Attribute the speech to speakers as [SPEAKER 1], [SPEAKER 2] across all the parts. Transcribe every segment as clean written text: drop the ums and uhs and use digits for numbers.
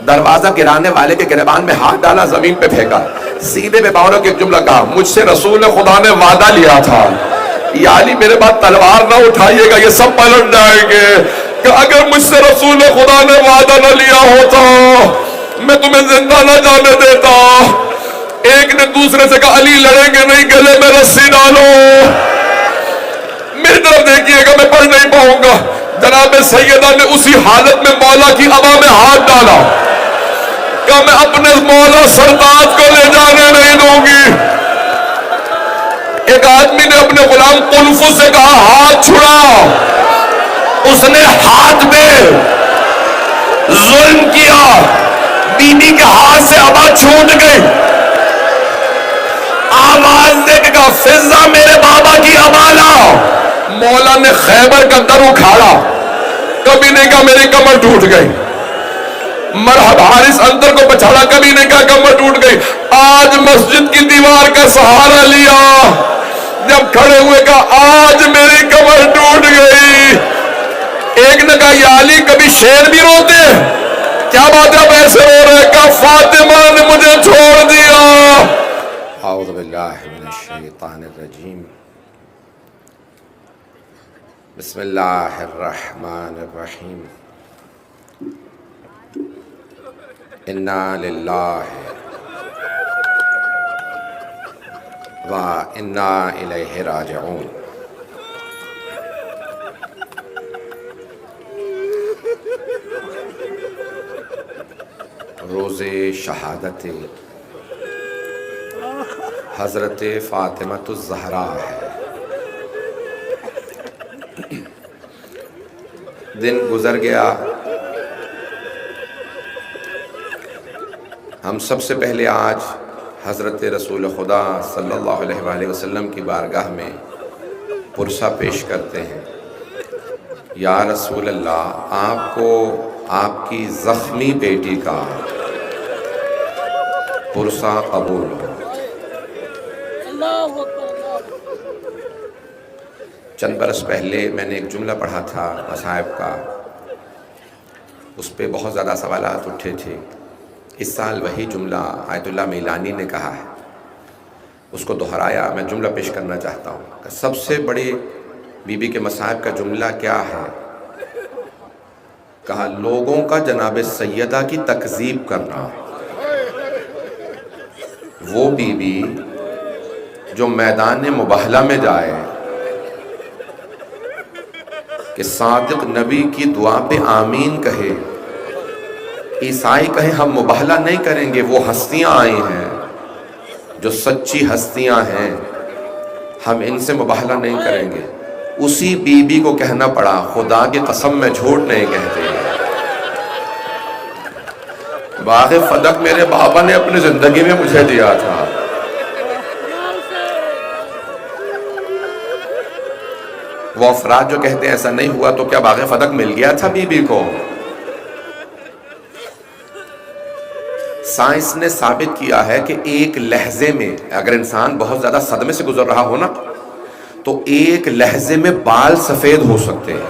[SPEAKER 1] دروازہ گرانے والے کے گریبان میں ہاتھ ڈالا، زمین پہ پھینکا، سیدھے پہ باوروں کے ایک جملہ کہا، مجھ سے رسول خدا نے وعدہ لیا تھا، یا علی میرے بعد تلوار نہ اٹھائیے گا، یہ سب پلٹ جائیں گے، کہ اگر مجھ سے رسول خدا نے وعدہ نہ لیا ہوتا میں تمہیں زندہ نہ جانے دیتا۔ ایک نے دوسرے سے کہا، علی لڑیں گے نہیں، گلے میں رسی ڈالو۔ میری طرف دیکھیے گا، میں پڑھ نہیں پاؤں گا۔ جناب سیدہ نے اسی حالت میں مولا کی ابا میں ہاتھ ڈالا، کہ میں اپنے مولا سرتاج کو لے جانے نہیں دوں گی۔ ایک آدمی نے اپنے غلام قنفذ سے کہا، ہاتھ چھڑا۔ اس نے ہاتھ میں ظلم کیا، بی بی کے ہاتھ سے ابا چھوٹ گئی، آواز دے کے کہا، فضہ میرے بابا کی ابا لاؤ۔ مولا نے خیبر کا در اکھاڑا، کبھی نہیں کہا میری کمر ٹوٹ گئی۔ مرحب حارث اندر کو پچھاڑا، کبھی نہیں کہا کمر ٹوٹ گئی۔ آج مسجد کی دیوار کا سہارا لیا، جب کھڑے ہوئے کہا، آج میری کمر ٹوٹ گئی۔ ایک نے کہا، یا علی کبھی شیر بھی روتے ہیں؟ کیا بات ہے اب ایسے رو رہے؟ کہا، فاطمہ نے مجھے چھوڑ دیا۔ اعوذ باللہ من الشیطان الرجیم، بسم اللہ الرحمن الرحیم، انا للہ و انا الیہ راجعون۔ روز شہادت حضرت فاطمہ الزہرا ہے۔ دن گزر گیا، ہم سب سے پہلے آج حضرت رسول خدا صلی اللہ علیہ وآلہ وسلم کی بارگاہ میں پرسہ پیش کرتے ہیں۔ یا رسول اللہ، آپ کو آپ کی زخمی بیٹی کا پرسہ قبول ہو۔ چند برس پہلے میں نے ایک جملہ پڑھا تھا مصائب کا، اس پہ بہت زیادہ سوالات اٹھے تھے۔ اس سال وہی جملہ آیت اللہ میلانی نے کہا ہے، اس کو دہرایا، میں جملہ پیش کرنا چاہتا ہوں کہ سب سے بڑے بی بی کے مصائب کا جملہ کیا ہے؟ کہا، لوگوں کا جناب سیدہ کی تکذیب کرنا۔ وہ بی بی جو میدان مباہلہ میں جائے کہ صادق نبی کی دعا پہ آمین کہے، عیسائی کہیں ہم مباہلہ نہیں کریں گے، وہ ہستیاں آئی ہیں جو سچی ہستیاں ہیں، ہم ان سے مباہلہ نہیں کریں گے، اسی بی بی کو کہنا پڑا، خدا کی قسم میں جھوٹ نہیں کہتے۔ باغ فدق میرے بابا نے اپنی زندگی میں مجھے دیا تھا۔ وہ افراد جو کہتے ہیں ایسا نہیں ہوا، تو کیا باغ فدق مل گیا تھا بی بی کو؟ سائنس نے ثابت کیا ہے کہ ایک لہجے میں اگر انسان بہت زیادہ صدمے سے گزر رہا ہو نا، تو ایک لہجے میں بال سفید ہو سکتے ہیں،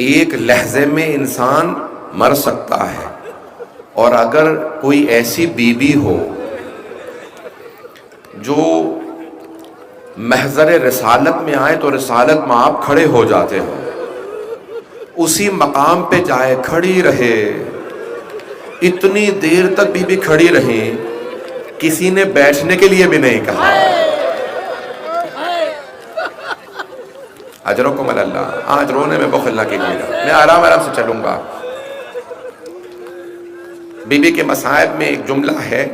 [SPEAKER 1] ایک لہجے میں انسان مر سکتا ہے۔ اور اگر کوئی ایسی بی بی ہو جو محضر رسالت میں آئے تو رسالت میں آپ کھڑے ہو جاتے ہو، اسی مقام پہ جائے، کھڑی رہے، اتنی دیر تک بی بی کھڑی رہی، کسی نے بیٹھنے کے لیے بھی نہیں کہا۔ اجرکم اللہ، آج رونے میں بخل نہ کیجیے گا، میں آرام آرام سے چلوں گا۔ بی بی کے مصائب میں ایک جملہ ہے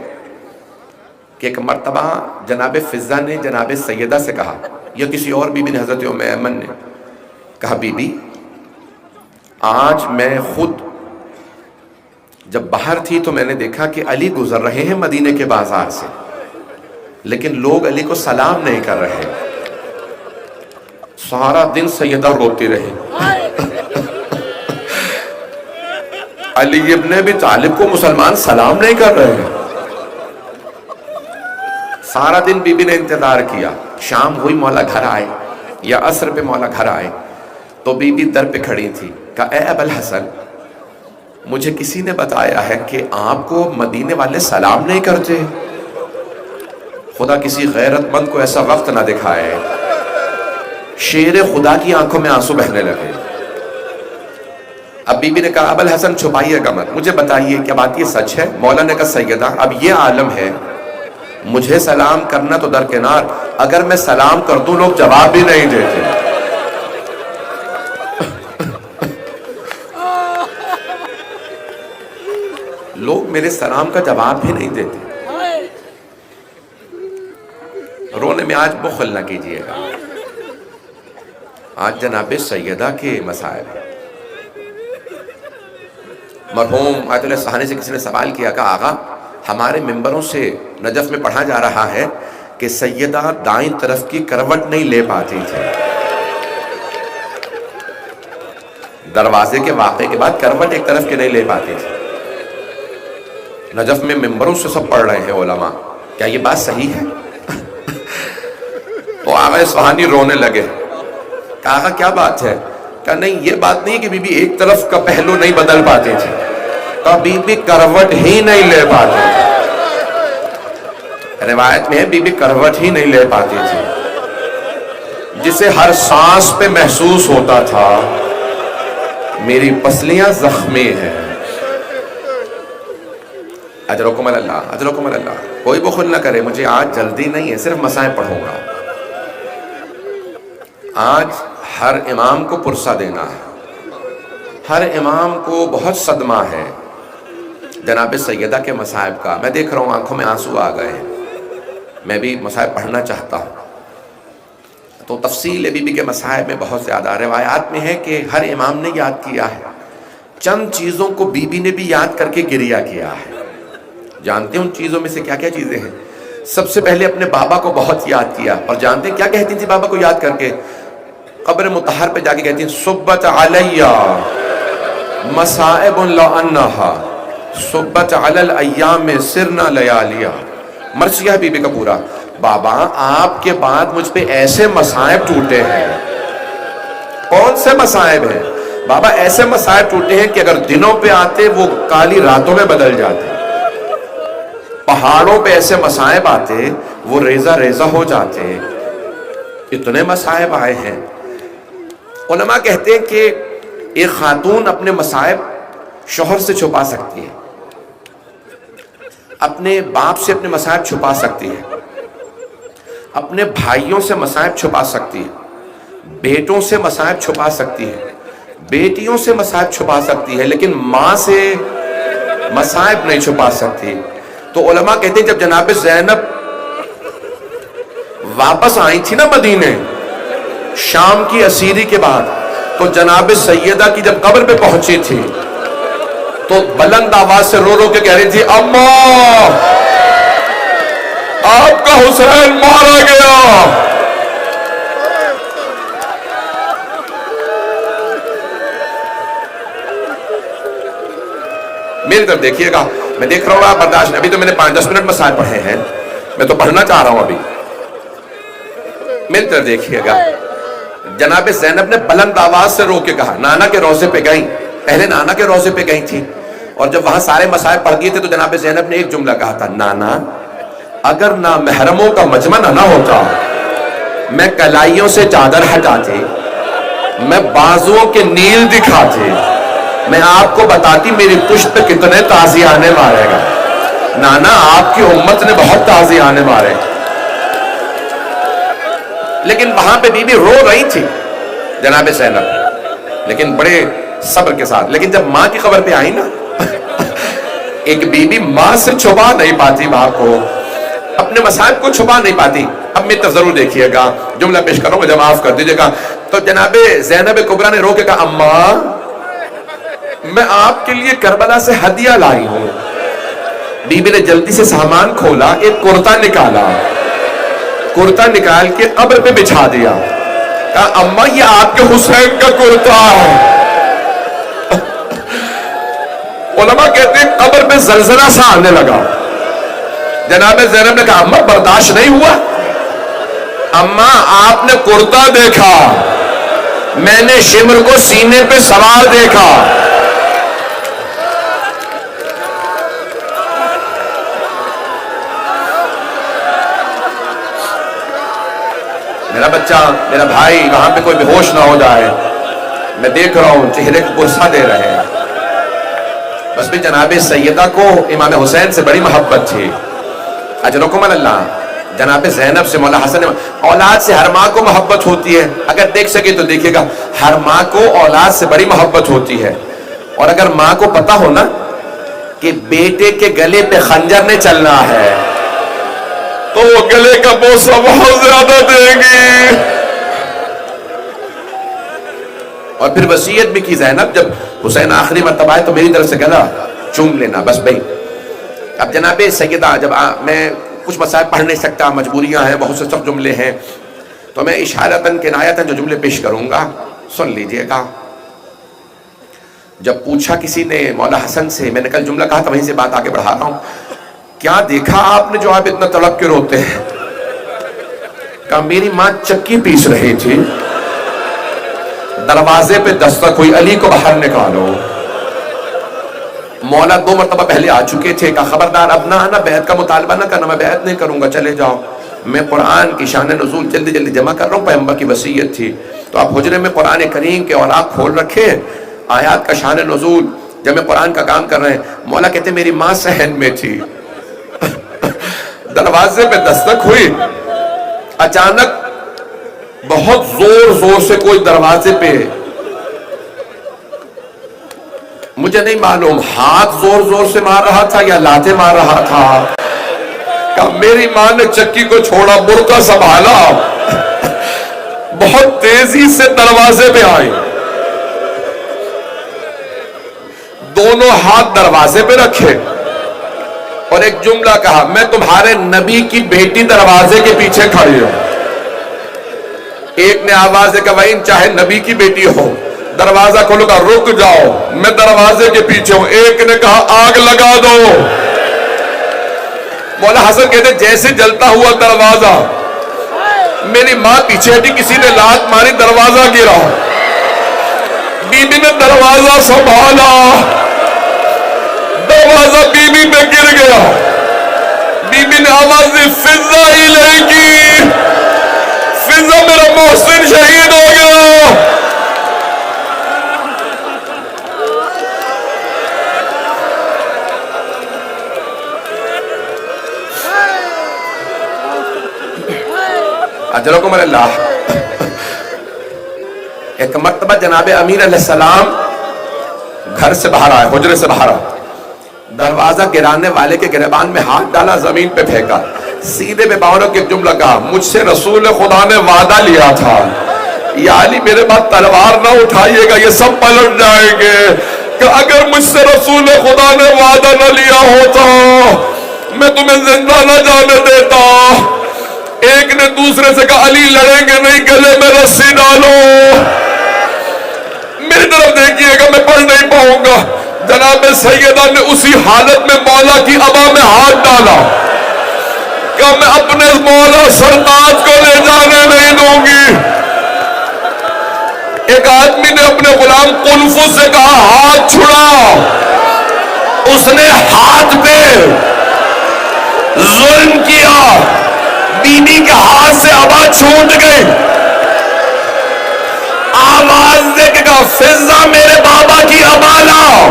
[SPEAKER 1] کہ ایک مرتبہ جناب فضہ نے جناب سیدہ سے کہا، یا کسی اور بی بی نے، حضرت ام ایمن نے کہا، بی بی آج میں خود جب باہر تھی تو میں نے دیکھا کہ علی گزر رہے ہیں مدینے کے بازار سے، لیکن لوگ علی کو سلام نہیں کر رہے۔ سارا دن سیدہ روتی رہی، علی ابن ابی طالب کو مسلمان سلام نہیں کر رہے ہیں۔ سارا دن بی بی نے انتظار کیا، شام ہوئی، مولا گھر آئے، یا عصر پہ مولا گھر آئے تو بی بی در پہ کھڑی تھی، کہا، اے ابو الحسن، مجھے کسی نے بتایا ہے کہ آپ کو مدینے والے سلام نہیں کرتے. خدا کسی غیرت مند کو ایسا وقت نہ دکھائے. شیر خدا کی آنکھوں میں آنسو بہنے لگے. اب بی بی نے کہا ابو الحسن چھپائیے گا مت, مجھے بتائیے کیا بات یہ سچ ہے؟ مولا نے کہا سیدہ اب یہ عالم ہے, مجھے سلام کرنا تو درکنار, اگر میں سلام کر دوں لوگ جواب بھی نہیں دیتے. لوگ میرے سلام کا جواب بھی نہیں دیتے. رونے میں آج بخل نہ کیجیے گا. آج جناب سیدہ کے مسائل. مرحوم آیت اللہ سہانی سے کسی نے سوال کیا کہ آقا ہمارے ممبروں سے نجف میں پڑھا جا رہا ہے کہ سیدہ دائیں طرف کی کروٹ نہیں لے پاتی تھی. دروازے کے واقعے کے بعد کروٹ ایک طرف کی نہیں لے پاتی تھی. نجف میں ممبروں سے سب پڑھ رہے ہیں علماء, کیا یہ بات صحیح ہے؟ تو آقا سبحانی رونے لگے. کہا کیا بات ہے؟ کہا نہیں یہ بات نہیں کہ بی بی ایک طرف کا پہلو نہیں بدل پاتی تھی, کہا بی بی کروٹ ہی نہیں لے پاتی تھی. روایت میں ہے بی بی کروٹ ہی نہیں لے پاتی تھی, جسے ہر سانس پہ محسوس ہوتا تھا میری پسلیاں زخمی ہیں. اجرکم اللہ, اجرکم اللہ. کوئی بخل نہ کرے, مجھے آج جلدی نہیں ہے, صرف مسائل پڑھوں گا. آج ہر امام کو پرسہ دینا ہے, ہر امام کو بہت صدمہ ہے جناب سیدہ کے مصائب کا. میں دیکھ رہا ہوں آنکھوں میں آنسو آ گئے ہیں, میں بھی مصائب پڑھنا چاہتا ہوں. تو تفصیل بی بی کے مصائب میں بہت زیادہ. روایات میں ہے کہ ہر امام نے یاد کیا ہے, چند چیزوں کو بی بی نے بھی یاد کر کے گریہ کیا ہے. جانتے ہیں ان چیزوں میں سے کیا کیا چیزیں ہیں؟ سب سے پہلے اپنے بابا کو بہت یاد کیا. اور جانتے ہیں کیا کہتی تھی بابا کو یاد کر کے؟ قبر مطہر پہ جا کے کہتی ہیں صبت علیہ مصائب لعنہا صبت علی الایام سرنا لیالیا. مرثیہ بی بی کا پورا. بابا آپ کے بعد مجھ پہ ایسے مصائب ٹوٹے ہیں. کون سے مصائب ہیں بابا؟ ایسے مصائب ٹوٹے ہیں کہ اگر دنوں پہ آتے وہ کالی راتوں میں بدل جاتے. پہاڑوں پہ ایسے مصائب آتے وہ ریزہ ریزہ ہو جاتے. اتنے مصائب آئے ہیں. علماء کہتے ہیں کہ ایک خاتون اپنے مصائب شوہر سے چھپا سکتی ہے, اپنے باپ سے اپنے مصائب چھپا سکتی ہے, اپنے بھائیوں سے مصائب چھپا سکتی ہے, بیٹوں سے مصائب چھپا سکتی ہے, بیٹیوں سے مصائب چھپا سکتی ہے, لیکن ماں سے مصائب نہیں چھپا سکتی. تو علماء کہتے ہیں جب جناب زینب واپس آئی تھی نا مدینے شام کی اسیری کے بعد, تو جناب سیدہ کی جب قبر پہ پہنچی تھی تو بلند آواز سے رو رو کے کہہ رہی تھی اماں آپ کا حسین مارا گیا. میری طرف دیکھیے گا, میں دیکھ رہا ہوں آپ برداشت. ابھی تو میں نے 5-10 منٹ مسائل پڑھے ہیں, میں تو پڑھنا چاہ رہا ہوں ابھی. میری طرف دیکھیے گا. جناب زینب نے بلند آواز سے رو کے کہا, نانا کے روضے پہ گئیں, پہلے نانا کے روضے پہ گئی تھی, اور جب وہاں سارے مسائل پڑھ دیے تھے تو جناب زینب نے ایک جملہ کہا تھا, نانا اگر نامحرموں کا مجمع نہ ہوتا میں کلائیوں سے چادر ہٹاتی, میں بازوؤں کے نیل دکھاتی, میں آپ کو بتاتی میری پشت پہ کتنے تازیانے مارے گا. نانا آپ کی امت نے بہت تازیانے مارے. لیکن وہاں پہ بی بی رو رہی تھی جناب زینب, لیکن بڑے صبر کے ساتھ. لیکن جب ماں کی خبر پہ آئی نا, ایک بی بی ماں سے چھپا نہیں پاتی, ماں کو اپنے مصائب کو چھپا نہیں پاتی. اب میری طرف ضرور دیکھیے گا, جملہ پیش کروں مجھے معاف کر دیجیے گا. تو جناب زینب کبریٰ نے رو کے کہا, اماں میں آپ کے لیے کربلا سے ہدیہ لائی ہوں. بی بی نے جلدی سے سامان کھولا, ایک کرتا نکالا, کرتا نکال کے قبر پہ بچھا دیا. کہا اماں یہ آپ کے حسین کا کرتا ہے. علماء کہتے ہیں قبر پہ زلزلہ سا آنے لگا. جناب زینب نے کہا اماں برداشت نہیں ہوا, اماں آپ نے کرتا دیکھا, میں نے شمر کو سینے پہ سوار دیکھا, میرا بچہ میرا بھائی وہاں پہ کوئی بے ہوش نہ ہو جائے، میں دیکھ رہا ہوں چہرے کو غصہ دے رہے ہیں. بس بھی جناب سیدہ کو امام حسین سے بڑی محبت تھی. اجرکم اللہ. جناب زینب سے مولا حسن، اولاد سے ہر ماں کو محبت ہوتی ہے، اگر دیکھ سکے تو دیکھیے گا ہر ماں کو اولاد سے بڑی محبت ہوتی ہے. اور اگر ماں کو پتا ہو نا کہ بیٹے کے گلے پہ خنجر نے چلنا ہے تو وہ گلے کا بوسہ بہت زیادہ دیں گی. اور پھر وصیت بھی کی زینب، جب حسین آخری مرتبہ ہے تو میری طرف سے گلا چوم لینا بس بھائی. اب جناب سیدہ، جب میں کچھ مسائل پڑھ نہیں سکتا، مجبوریاں ہیں، بہت سے سخت جملے ہیں، تو میں اشارتاً کنایتاً جو جملے پیش کروں گا سن لیجئے گا. جب پوچھا کسی نے مولا حسن سے، میں نے کل جملہ کہا تھا وہیں سے بات آگے بڑھا رہا ہوں، کیا دیکھا آپ نے جو آپ اتنا تڑپ کے روتے ہیں؟ کہا میری ماں چکی پیس رہی تھی، دروازے پہ دستک ہوئی، علی کو باہر نکالو. مولا 2 مرتبہ پہلے آ چکے تھے، کہا خبردار اب نہ آنا، بیعت کا مطالبہ نہ کرنا، میں بیعت نہیں کروں گا، چلے جاؤ. میں قرآن کی شان نزول جلدی جلدی جمع کر رہا ہوں، پیغمبر کی وصیت تھی. تو آپ حجرے میں قرآن کریم کے اوراق کھول رکھے، آیات کا شان نزول جب میں قرآن کا کام کر رہے ہیں. مولا کہتے میری ماں صحن میں تھی، دروازے پہ دستک ہوئی، اچانک بہت زور زور سے کوئی دروازے پہ، مجھے نہیں معلوم ہاتھ زور زور سے مار رہا تھا یا لاتیں مار رہا تھا. کہ میری ماں نے چکی کو چھوڑا، برقع سنبھالا، بہت تیزی سے دروازے پہ آئی، دونوں ہاتھ دروازے پہ رکھے اور ایک جملہ کہا، میں تمہارے نبی کی بیٹی دروازے کے پیچھے کھڑی ہوں. ایک نے آواز دے کہا چاہے نبی کی بیٹی ہو، دروازہ کھولو، کہا رک جاؤ میں دروازے کے پیچھے ہوں. ایک نے کہا آگ لگا دو. مولا حسن کہتے جیسے جلتا ہوا دروازہ، میری ماں پیچھے ہٹی، کسی نے لات ماری، دروازہ گرا، بی بی نے دروازہ سنبھالا، دروازہ بی بی پہ گر گیا. بی بی نے آواز دی فضا ہی لے گی، فضا میرا محسن شہید ہو گیا. اجرکم اللہ. ایک مرتبہ جناب امیر علیہ السلام گھر سے باہر آئے، حجرے سے باہر آئے، دروازہ گرانے والے کے گریبان میں ہاتھ ڈالا، زمین پہ پھینکا، سیدھے میں باوروں کے جملہ کہا مجھ سے رسول خدا نے وعدہ لیا تھا یا علی میرے بعد تلوار نہ اٹھائیے گا، یہ سب پلٹ جائیں گے. کہ اگر مجھ سے رسول خدا نے وعدہ نہ لیا ہوتا میں تمہیں زندہ نہ جانے دیتا. ایک نے دوسرے سے کہا علی لڑیں گے نہیں، گلے میں رسی ڈالو. میری طرف دیکھیے گا میں پڑھ نہیں پاؤں گا. جناب سیدہ نے اسی حالت میں مولا کی ابا میں ہاتھ ڈالا کہ میں اپنے مولا سرتاج کو لے جانے نہیں دوں گی. ایک آدمی نے اپنے غلام قنفذ سے کہا ہاتھ چھڑا، اس نے ہاتھ پہ ظلم کیا، بی بی کے ہاتھ سے ابا چھوٹ گئی. آواز دے کے کہا فضا میرے بابا کی ابا لاؤ.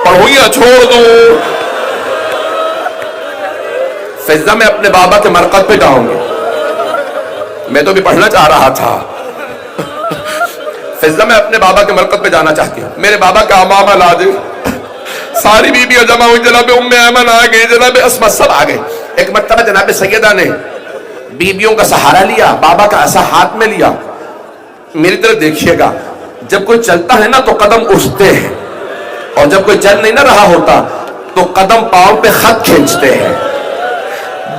[SPEAKER 1] پڑھویا چھوڑ دوں، فضا میں اپنے بابا کے مرقد پہ جاؤں گی. میں تو بھی پڑھنا چاہ رہا تھا. فضا میں اپنے بابا کے مرقد پہ جانا چاہتی ہوں. میرے بابا کا امامہ لا دے. ساری بیویاں جمع ہوئی، جناب ام ایمن آ گئی، جناب اسما سب آ گئے. ایک مرتبہ جناب سیدہ نے بیویوں کا سہارا لیا، بابا کا ایسا ہاتھ میں لیا. میری طرف دیکھیے گا جب کوئی چلتا ہے نا تو قدم اٹھتے ہیں، اور جب کوئی چل نہیں نہ رہا ہوتا تو قدم پاؤں پہ خط کھینچتے ہیں.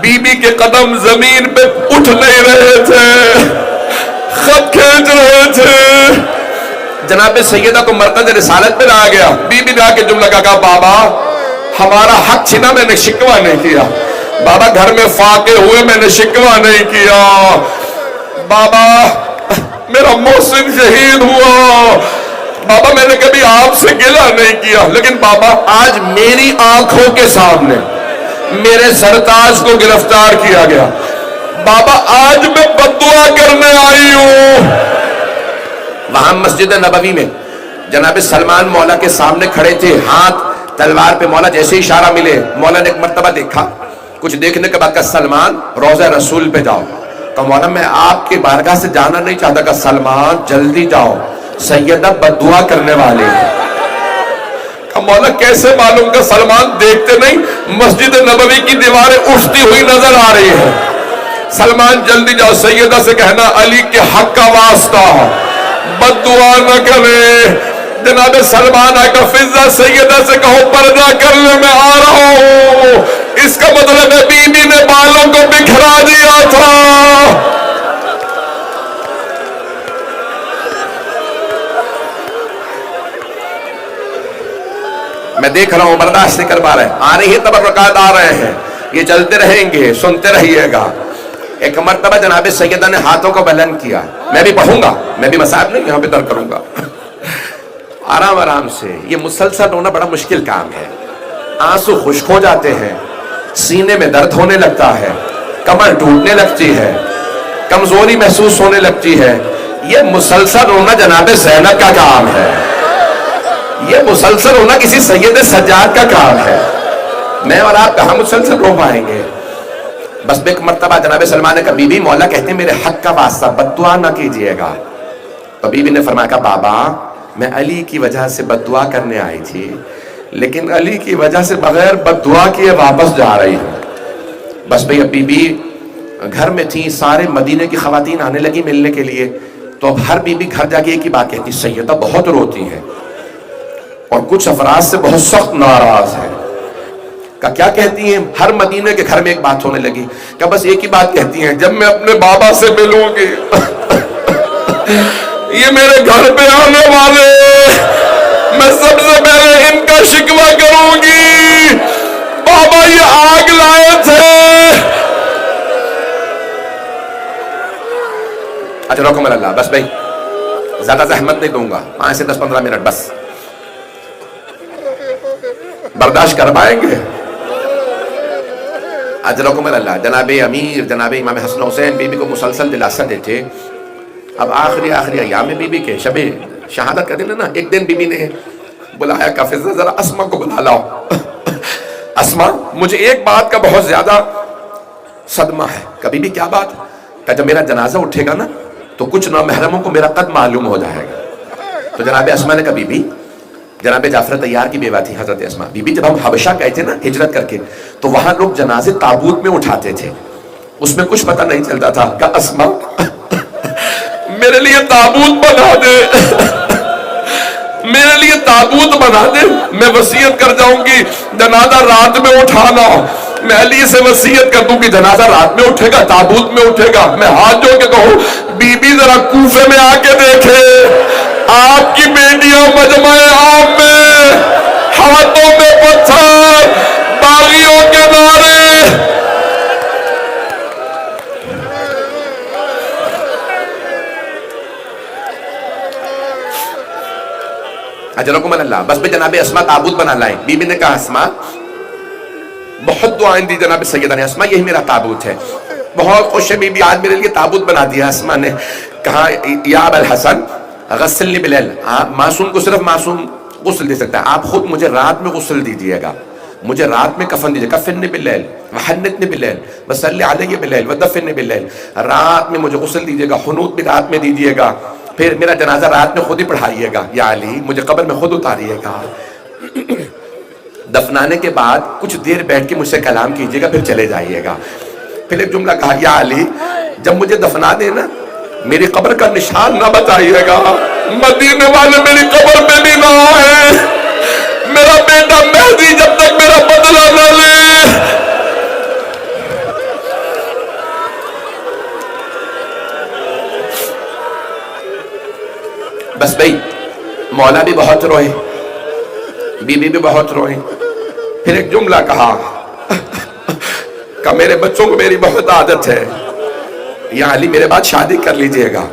[SPEAKER 1] بی بی کے قدم زمین پہ اٹھ نہیں رہے تھے، خط کھینچ رہے تھے. جناب سیدہ کو مرکز رسالت پہ لایا گیا. بی بی نے آ کے جملہ کہا بابا ہمارا حق چھنا، میں نے شکوہ نہیں کیا. بابا گھر میں فاقے ہوئے، میں نے شکوہ نہیں کیا. بابا میرا محسن شہید ہوا، بابا میں نے کبھی آپ سے گلہ نہیں کیا، لیکن بابا آج میری آنکھوں کے سامنے میرے سرتاج کو گرفتار کیا گیا، بابا آج میں بددعا کرنے آئی ہوں۔ وہاں مسجد نبوی میں جناب سلمان مولا کے سامنے کھڑے تھے، ہاتھ تلوار پہ، مولا جیسے اشارہ ملے، مولا نے ایک مرتبہ دیکھا، کچھ دیکھنے کے بعد کہا سلمان روضہ رسول پہ جاؤ، کہا مولا میں آپ کی بارگاہ سے جانا نہیں چاہتا، کہا سلمان جلدی جاؤ سیدہ بددعا کرنے والے ہیں۔ کہا مولا کیسے معلوم؟ کہ سلمان دیکھتے نہیں مسجد نبوی کی دیواریں اٹھتی ہوئی نظر آ رہی ہیں، سلمان جلدی جاؤ، سیدہ سے کہنا علی کے حق کا واسطہ بددعا نہ کرے۔ جناب سلمان آئے کہ فضہ سیدہ سے کہو پردہ کر لے میں آ رہا ہوں، اس کا مطلب ہے بی بی نے بالوں کو بکھرا دیا تھا۔ میں دیکھ رہا ہوں برداشت نہیں کر پا رہے، آ رہی ہے تبرکات، آ رہے ہیں، یہ چلتے رہیں گے، سنتے رہیے گا۔ ایک مرتبہ جناب سیدہ نے ہاتھوں کو بلند کیا، میں بھی پڑھوں گا، میں بھی مصاحب نہیں یہاں پہ در کروں گا، آرام آرام سے، یہ مسلسل رونا بڑا مشکل کام ہے، آنسو خشک ہو جاتے ہیں، سینے میں درد ہونے لگتا ہے، کمر ٹوٹنے لگتی ہے، کمزوری محسوس ہونے لگتی ہے، یہ مسلسل رونا جناب زینب کا کام ہے، یہ مسلسل رونا کسی سید سجاد کا کام ہے، میں اور آپ کہاں مسلسل رو پائیں گے؟ بس ایک مرتبہ جناب سلمان نے کہا بی بی مولا کہتے ہیں میرے حق کا واسطہ بددعا نہ کیجئے گا، تو بی بی نے فرمایا کہ بابا میں علی کی وجہ سے بددعا کرنے آئی تھی، لیکن علی کی وجہ سے بغیر بددعا کیے واپس جا رہی ہوں۔ بس بھئی اب بی بی گھر میں تھی، سارے مدینے کی خواتین آنے لگی ملنے کے لیے، تو اب ہر بی بی گھر جا کے ایک ہی بات کہتی سیدہ بہت روتی ہیں اور کچھ افراد سے بہت سخت ناراض ہے۔ کہا کیا کہتی ہیں؟ ہر مدینے کے گھر میں ایک بات ہونے لگی، کہ بس ایک ہی بات کہتی ہیں جب میں اپنے بابا سے ملوں گی یہ میرے گھر پہ آنے والے، میں سب سے پہلے ان کا شکوہ کروں گی، بابا یہ آگ لائے تھے۔ اچھا رکو میرا اللہ، بس بھائی زیادہ زحمت نہیں دوں گا، 5 سے 10-15 منٹ بس، برداشت کر پائیں گے؟ اجرکم من اللہ۔ جناب امیر جناب امام حسن حسین بی بی کو مسلسل دلاسا دیتے۔ اب آخری ایام بی بی کے شب شہادت کا دن ہے نا، ایک دن بی بی نے بلایا کہ فضہ ذرا اسما کو بلا لاؤ۔ اسما مجھے ایک بات کا بہت زیادہ صدمہ ہے۔ کہ بی بی کیا بات؟ کہ جب میرا جنازہ اٹھے گا نا تو کچھ نامحرموں کو میرا قد معلوم ہو جائے گا۔ تو جناب اسما نے کہا بی بی، جناب جعفر طیار کی بیوہ تھی حضرت اسما، بی بی جب ہم حبشہ گئے تھے نا ہجرت کر کے، تو وہاں لوگ جنازے تابوت میں اٹھاتے تھے، اس میں کچھ پتہ نہیں چلتا تھا۔ کہ اسما میرے لیے تابوت بنا دے، میرے لیے تابوت بنا دے، میں وصیت کر جاؤں گی جنازہ رات میں اٹھانا، میں علی سے وصیت کر دوں کہ جنازہ رات میں اٹھے گا، تابوت میں اٹھے گا۔ میں ہاتھ جوڑ کے کہوں بی بی ذرا کوفے میں آ کے دیکھے، آپ کی بیٹیاں مجمع عام میں، ہاتھوں میں پتھر، باغیوں کے نعرے۔ اجرکم اللہ۔ بس بھی جناب اسما تابوت بنا لائیں۔ بی بی نے کہا اسما، بہت دعائیں دی جناب سیدہ نے، اسما یہی میرا تابوت ہے، بہت خوش ہے بی بی، آج میرے لیے تابوت بنا دیا۔ اسما نے کہا یا ابا الحسن غسلنی باللیل، معصوم کو صرف معصوم غسل دے سکتا ہے، آپ خود مجھے رات میں غسل دیجیے گا، مجھے رات میں کفن دیجیے، کفنی باللیل وحنتنی باللیل وصلی علیہ باللیل ودفنی باللیل، رات میں مجھے غسل دیجیے گا، حنوط بھی رات میں دیجیے گا، پھر میرا جنازہ رات میں خود ہی پڑھائیے گا، یا علی مجھے قبر میں خود اتاریے گا، دفنانے کے بعد کچھ دیر بیٹھ کے مجھ سے کلام کیجیے گا، پھر چلے جائیے گا۔ پھر ایک جملہ کہا یا علی جب مجھے دفنا دینا میری قبر کا نشان نہ بتائیے گا، مدینے والے میری قبر پہ بھی نہ آئے، میرا بیٹا مہدی جب تک میرا بدلہ نہ لے۔ بس بھئی مولا بھی بہت روئے، بی بی بھی بہت روئے۔ پھر ایک جملہ کہا کہ میرے بچوں کو میری بہت عادت ہے، یا علی میرے بعد شادی کر لیجئے گا۔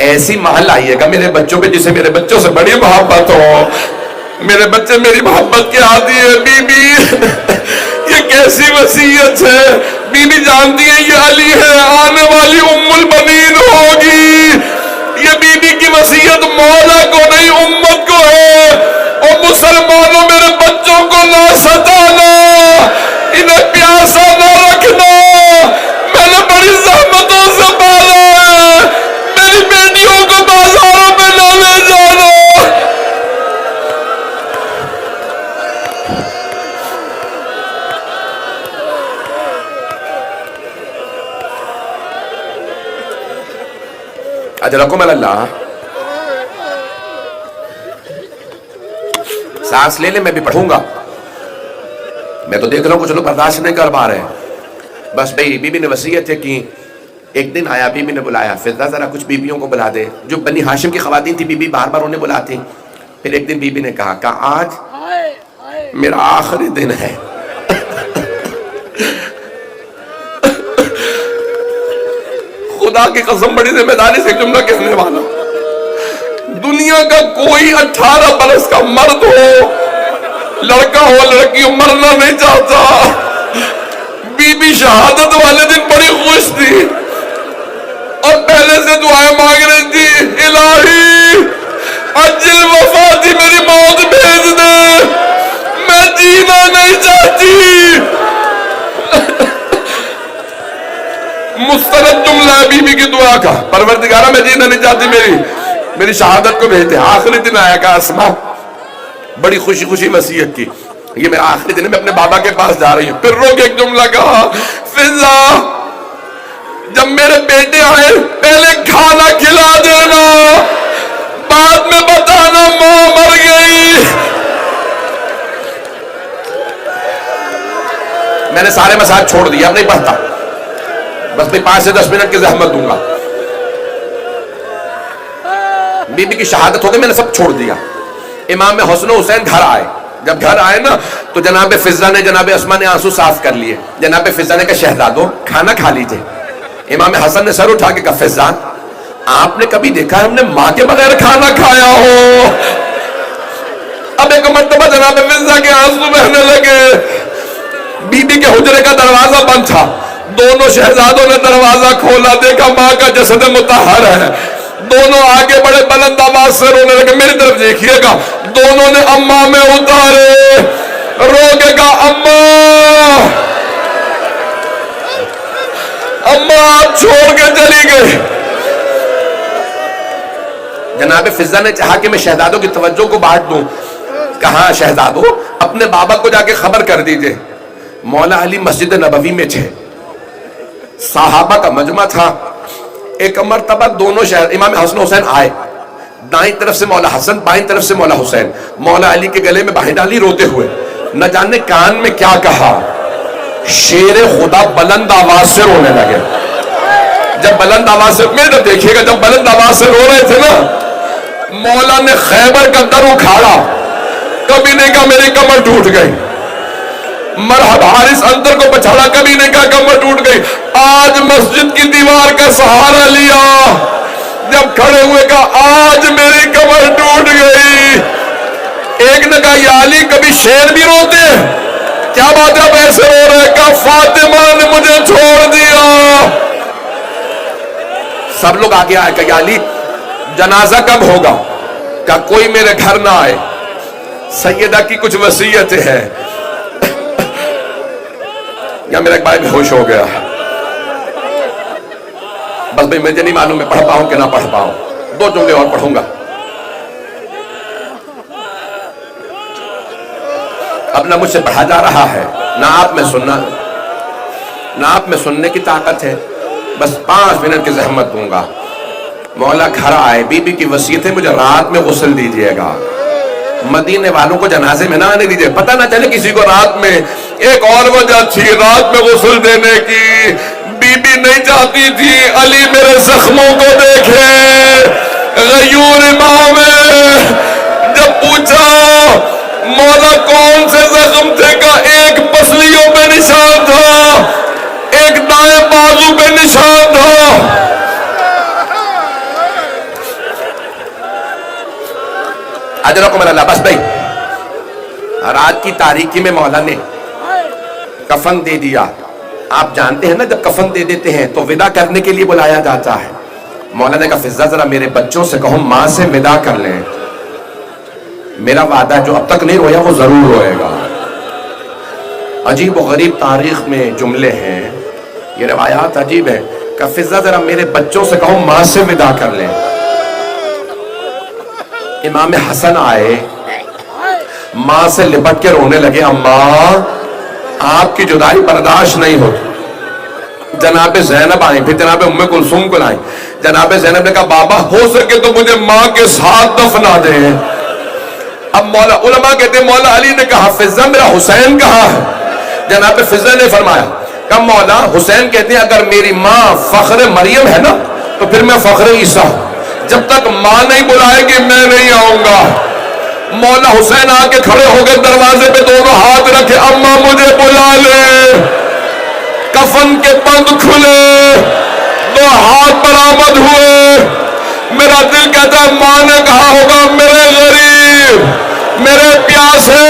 [SPEAKER 1] ایسی محل آئیے گا میرے بچوں پہ جسے میرے بچوں سے بڑی محبت ہو. میرے بچے میری محبت کے عادی ہے. بی بی یہ کیسی وصیت ہے. بی بی جانتی ہے یہ علی ہے آنے والی ام البنین ہوگی. یہ بی بی کی وصیت مولا کو نہیں امت کو ہے. اور مسلمانوں میرے بچوں کو نہ ستانا, انہیں پیاسا نہ رکھنا. میں نے بڑی زحمتوں سے پالا ہے. میری بیٹیوں کو بازاروں میں نہ لے جانا. اجرکم اللہ. سانس لے لے, میں بھی پڑھوں گا. میں تو دیکھ رہا ہوں کچھ لوگ برداشت نہیں کر پا رہے. بس بھئی بی بی نے وصیت ہے کہ ایک دن آیا, بی بی نے بلایا, فضا ذرا کچھ بیویوں کو بلا دے. جو بنی ہاشم کی خواتین تھی بی بی بار بار انہیں بلاتی. پھر ایک دن بی بی نے کہا آج میرا آخری دن ہے. خدا کی قسم بڑی ذمہ داری سے جملہ کہنے والا, دنیا کا کوئی 18 برس کا مرد ہو, لڑکا ہو لڑکی ہو, مرنا نہیں چاہتا. بی بی شہادت والے دن بڑی خوش تھی اور پہلے سے دعائیں مانگ رہی تھی, الہی عجل وفاتی, میری موت بھیج دے, میں جینا نہیں چاہتی. مستند جملہ ہے بی بی کی دعا کا, پروردگارہ میں جینا نہیں چاہتی, میری شہادت کو بھیج دے. آخری دن آیا کہ اسما بڑی خوشی خوشی وصیت کی, یہ میرا آخری دن ہے, میں اپنے بابا کے پاس جا رہی ہوں. پھر رو کے ایک جملہ کہا, فضا جب میرے بیٹے آئے پہلے کھانا کھلا دینا, بعد میں بتانا ماں مر گئی. میں نے سارے مسائل چھوڑ دیا, اب نہیں پڑھتا. بس بھی 5 سے 10 منٹ کی زحمت دوں گا. بی بی کی شہادت ہو گئی, میں نے سب چھوڑ دیا. امام حسن و حسین گھر آئے. جب گھر آئے نا تو جناب فضا نے جناب اسما نے آنسو صاف کر لیے. جناب فضا نے کہا شہزادو کھانا کھا لیجئے. امام حسن نے سر اٹھا کے کہا فضا آپ نے کبھی دیکھا ہے ہم نے ماں کے بغیر کھانا کھایا ہو؟ اب ایک مرتبہ جناب فضا کے آنسو بہنے لگے. بی بی کے حجرے کا دروازہ بند تھا. دونوں شہزادوں نے دروازہ کھولا, دیکھا ماں کا جسد مطہر ہے. دونوں آگے بڑے بلند آواز سے رونے لگے. میری طرف دیکھیے گا, دونوں نے اماں میں اتارے, رو کے کہا اماں اماں آپ چھوڑ کے چلی گئے. جناب فضا نے چاہا کہ میں شہزادوں کی توجہ کو بانٹ دوں. کہا شہزادوں اپنے بابا کو جا کے خبر کر دیجئے. مولا علی مسجد نبوی میں تھے, صحابہ کا مجمع تھا. ایک مرتبہ دونوں شہر امام حسن حسین آئے, دائیں طرف سے مولا حسن, بائیں طرف سے مولا حسین. مولا علی کے گلے میں باہیں ڈالی روتے ہوئے. نہ جانے کان میں کیا کہا, شیر خدا بلند آواز سے رونے لگے. جب بلند آواز سے, میرے طرف دیکھیے گا, جب بلند آواز سے رو رہے تھے نا, مولا نے خیبر کا در اکھاڑا. کبھی نہیں کہا میری کمر ٹوٹ گئی. مرحب حارث اندر کو پچھاڑا, کبھی نہیں کہا کمر ٹوٹ گئی. آج مسجد کی دیوار کا سہارا لیا, جب کھڑے ہوئے کہا آج میری کمر ٹوٹ گئی. ایک نے کہا یا علی کبھی شیر بھی روتے ہیں, کیا بات ہے اب ایسے رو رہے؟ کہا فاطمہ نے مجھے چھوڑ دیا. سب لوگ آگے آئے کہ یا علی جنازہ کب ہوگا؟ کہا کوئی میرے گھر نہ آئے, سیدہ کی کچھ وصیتیں ہیں. یا میرا ایک بھائی بے ہوش ہو گیا. بس بھئی مجھے نہیں معلوم میں پڑھ پاؤں کہ نہ پڑھ پاؤں, 2 جملے اور پڑھوں گا. اب نہ مجھ سے پڑھا جا رہا ہے, نہ آپ میں سننا, نہ آپ میں سننے کی طاقت ہے. بس 5 منٹ کی زحمت دوں گا. مولا گھر آئے, بی بی کی وصیت ہے مجھے رات میں غسل دیجئے گا. مدینے والوں کو جنازے میں نہ آنے دیجئے, پتہ نہ چلے کسی کو رات میں. ایک اور وجہ تھی رات میں غسل دینے کی, بی بی نہیں چاہتی تھی علی میرے زخموں کو دیکھے. غیور امام جب پوچھا مولا کون سے زخم تھے, کا ایک پسلیوں پہ نشان تھا, ایک دائیں بازو پہ نشان تھا. اجرکم اللہ. بس بھائی رات کی تاریکی میں مولا نے کفن دے دیا. آپ جانتے ہیں نا جب کفن دے دیتے ہیں تو ودا کرنے کے لیے بلایا جاتا ہے. مولا نے کہا فضہ ذرا میرے بچوں سے کہو ماں سے ودا کر لیں, میرا وعدہ جو اب تک نہیں رویا وہ ضرور روئے گا. عجیب و غریب تاریخ میں جملے ہیں, یہ روایات عجیب ہے. کہ فضہ ذرا میرے بچوں سے کہو ماں سے ودا کر لیں. امام حسن آئے, ماں سے لپٹ کے رونے لگے, اماں آپ کی جدائی برداشت نہیں ہوتی. جناب زینب آئیں, پھر جناب ام کلثوم کو لائیں. جناب زینب نے کہا بابا ہو سکے تو مجھے ماں کے ساتھ دفنا دیں. اب مولا علماء کہتے ہیں مولا علی نے کہا فضہ میرا حسین کہاں ہے؟ جناب فضہ نے فرمایا کہ مولا حسین کہتے ہیں اگر میری ماں فخر مریم ہے نا تو پھر میں فخر عیسیٰ, جب تک ماں نہیں بلائے گی میں نہیں آؤں گا. مولا حسین آ کے کھڑے ہو گئے دروازے پہ, دونوں ہاتھ رکھے, اماں مجھے بلا لے. کفن کے بند کھلے, دو ہاتھ برآمد ہوئے. میرا دل کہتا ہے ماں نے کہا ہوگا میرے غریب, میرے پیاسے,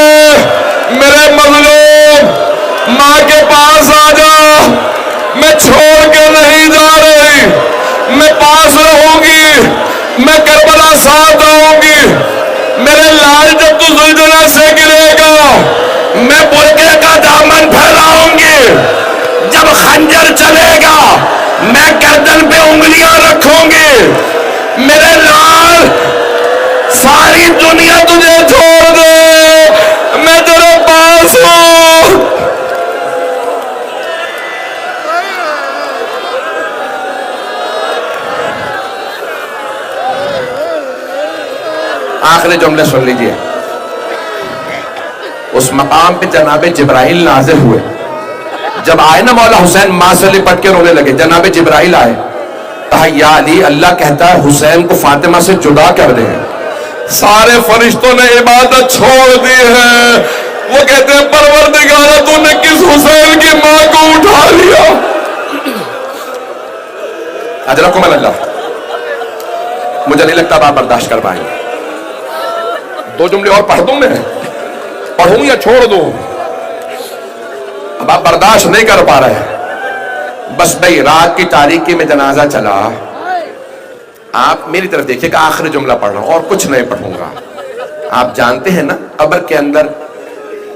[SPEAKER 1] میرے مظلوم, ماں کے پاس آ جا, میں چھوڑ کے نہیں جا رہی, میں پاس رہوں گی, میں کربلا ساتھ آؤں گی. میرے لال جب تو زلزلہ سے گرے گا میں برقعے کا دامن پھیلاؤں گی, جب خنجر چلے گا میں گردن پہ انگلیاں رکھوں گی. میرے لال ساری دنیا تجھے چھوڑ دے میں تیرے پاس ہوں. آخری جملے سن لیجئے. اس مقام پہ جناب جبرائیل نازل ہوئے. جب آئے نا مولا حسین ماں سے لپٹ کے رونے لگے, جناب جبرائیل آئے, کہا یا علی اللہ کہتا ہے حسین کو فاطمہ سے جدا کر دیں. سارے فرشتوں نے عبادت چھوڑ دی ہے, وہ کہتے ہیں پروردگارہ تو نے کس حسین کی ماں کو اٹھا لیا. اجرکم اللہ. مجھے نہیں لگتا آپ برداشت کر پائیں گے. دو جملے اور پڑھ دوں, میں پڑھوں یا چھوڑ دوں؟ اب آپ برداشت نہیں کر پا رہے. بس بھائی رات کی تاریکی میں جنازہ چلا. آپ میری طرف دیکھیے کہ آخری جملہ پڑھ رہا ہوں اور کچھ نہیں پڑھوں گا. آپ جانتے ہیں نا قبر کے اندر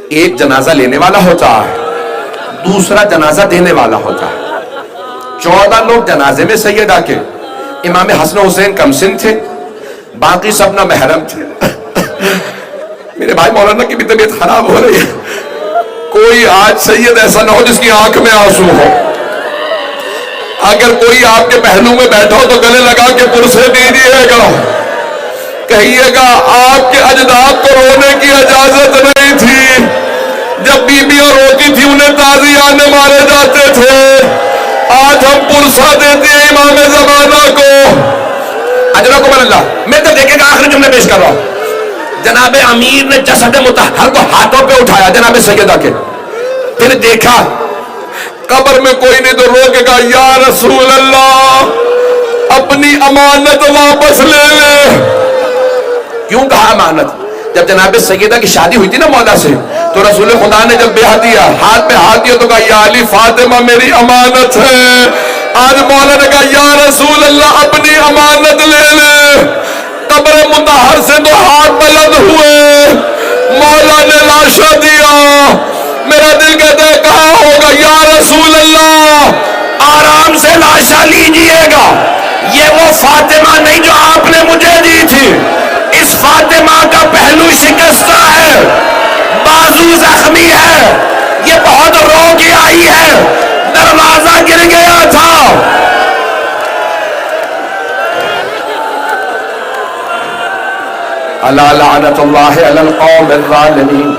[SPEAKER 1] ایک جنازہ لینے والا ہوتا ہے, دوسرا جنازہ دینے والا ہوتا ہے. 14 لوگ جنازے میں سیدہ کے, امام حسن حسین کم سن تھے, باقی سب نہ محرم تھے. میرے بھائی مولانا کی بھی طبیعت خراب ہو رہی ہے. کوئی آج سید ایسا نہ ہو جس کی آنکھ میں آنسو ہو. اگر کوئی آپ کے پہلو میں بیٹھا ہو تو گلے لگا کے پرسے دیجیے گا, کہیے گا آپ کے اجداد کو رونے کی اجازت نہیں تھی, جب بیویاں روتی تھی انہیں تازیانے مارے جاتے تھے, آج ہم پرسا دیتے ہیں امام زمانہ کو. اجرکم اللہ. میں تو دیکھے گا آخری جملے پیش کر رہا ہوں. جناب امیر نے جسد مطہر کو ہاتھوں پہ اٹھایا جناب سیدہ کے, پھر دیکھا قبر میں کوئی نہیں تو رو کے کہا یا رسول اللہ اپنی امانت واپس لے لے. کیوں کہا امانت؟ جب جناب سیدہ کی شادی ہوئی تھی نا مولا سے, تو رسول خدا نے جب بیعت دیا ہاتھ پہ ہاتھ دیا تو کہا یا علی فاطمہ میری امانت ہے. آج مولا نے کہا یا رسول اللہ اپنی امانت لے لے. قبر مطہر سے تو ہاتھ بلند ہوئے, مولا نے لاشا دیا. میرا دل کہتا ہے کہاں ہوگا یا رسول اللہ, آرام سے لاشا لیجئے گا. یہ وہ فاطمہ نہیں جو آپ نے مجھے دی تھی. اس فاطمہ کا پہلو شکستہ ہے, بازو زخمی ہے, یہ بہت رو کے آئی ہے, دروازہ گر گیا تھا. الا لعنت اللہ علی القوم الظالمین.